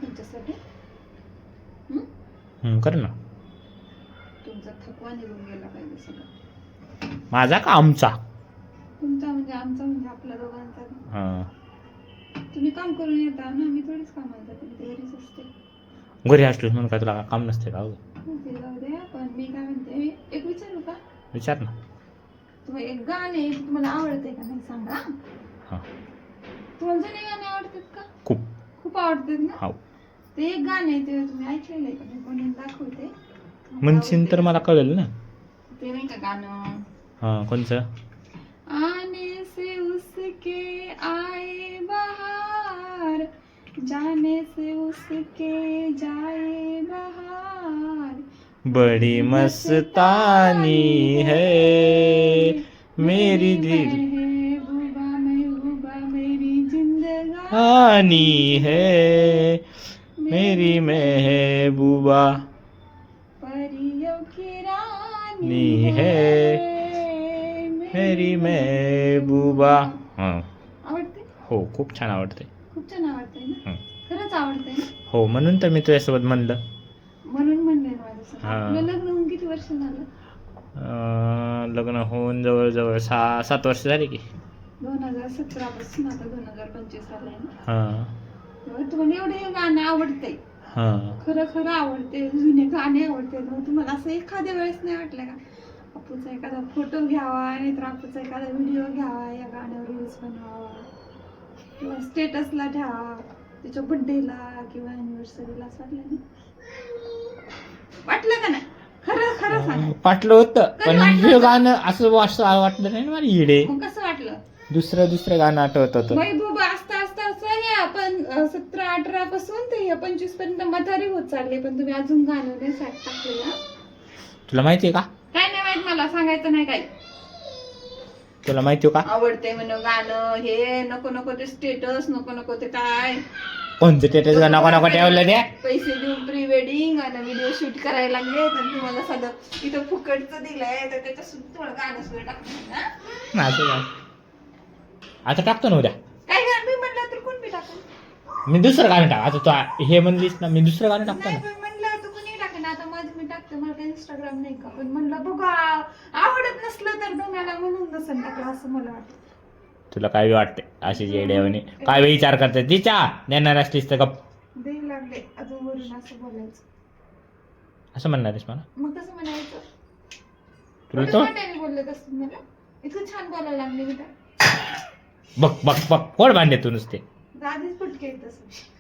तुमच्यासाठी. कर ना. तुमचा थकवा निघून गेला पाहिजे सगळं. माझा का आमचा? तुमचा म्हणजे आमचा म्हणजे आपल्या दोघांचा. हां. तुम्ही काम करून येता ना, मी थोडीच कामाला जाते, मी तर घरीच असते. घरी असलोस म्हणून काय तुला काम नसते का? ते जाऊ द्या, पण मी काय म्हणते, एक विचारू का? विचार ना. तुम्हाला एक गाणे तुम्हाला आवडते का नाही सांगा. हां. तुम्हाला जुने गाणे आवडतात का? खूप. खूप आवडतात ना. हो. ते एक गाणे ते तुम्ही ऐकलेलं आहे का? मी म्हणून दाखवते. म्हणशील तर मला कळेल ना. ते नाही का गाणं? हां, कोणचं? आने से उसके आए बहार, जाने से उसके जाए बहार, बड़ी मस्तानी है मेरी दिल महबूबा मेरी जिंदगानी हानी है मेरी महबूबा परियों की रानी नी है मेरी महबूबा. हां. आवडते. हो, खूप छान आवडते. खूप छान आवडते ना. हं. खरंच आवडते ना. हो, म्हणून तर मी तुझ्यासोबत म्हणलं. म्हणून म्हणले ना माझ्यासोबत. हां. आपलं लग्न होऊन किती वर्ष झालं? लग्न होऊन जवळजवळ 6-7 वर्ष झाली की. 2017 पासून आता 2025 आलाय ना. हां. तुम्हाला एवढे हे गाणं आवडते. हां. खरं खरं आवडते, जुने गाणे आवडते. मग तुम्हाला असं एखाद्या वेळेस नाही वाटलं का अपूचा एखादा फोटो घ्यावा, नाहीतर अपूचा एखादा व्हिडिओ घ्यावा, या गाण्यावर रील्स बनवावा किंवा स्टेटसला ठेवावा, त्याच्या बर्थडेला किंवा अॅनिव्हर्सरीला, असं वाटलं नाही? वाटलं का नाही? खरं खरं सांग. वाटलं होतं, पण वाटलं हे गाणं असं वाटलं नाही ना मला. येडे मग कसं वाटलं? दुसरं गाणं आठवत होतं. महबूबा असता असता असं हे आपण 17-18 पासून ते 25 पर्यंत म्हातारी होत चालले, पण तुम्ही अजून गाणं नाही टाकलेलं. तुला माहितीये का? काय नाही माहित, मला सांगायचं नाही काही. तुला माहितीये का? आवडते म्हणून गाणं हे नको नको ते स्टेटस, नको नको ते काय कोणतं स्टेटस नको नको ठेवलं ते? पैसे देऊन प्री वेडिंग आणि व्हिडिओ शूट करायला लागले, तर तुम्हाला सगळं इथं फुकटचं दिलंय, तर त्याच्यासुद्धा थोडं गाणं सुद्धा टाकलं ना. असं काय? आता टाकतो ना उद्या. काय गाणं मी म्हणलं तर कोण बी टाकलं. मी दुसरं गाणं टाक. आता तू हे म्हणलीस ना, मी दुसरं गाणं टाकतो नाही ना. पण म्हणलं तर कोणी टाकेन. आता माझं मी टाकते, मला काही इंस्टाग्राम नाही का, पण म्हणलं बघा आवडत नसलं तर तुम्हाला म्हणून नसेल टाकलं असं मला वाटतं. तुला काय वाटते अशी येड्यावानी? काय विचार करते तिच्या देणार असलीस तर गप. देऊ लागले अजून वरून असं बोलायचं. असं म्हणणारेस मला? मग कसं म्हणायचं? तुला तो मोठ्याने बोलले तसं मला इतकं छान बोलायला लागले मी तर. बघ बघ बघ कोण भांडे तू नुसते. आधीच फुटके येत असं.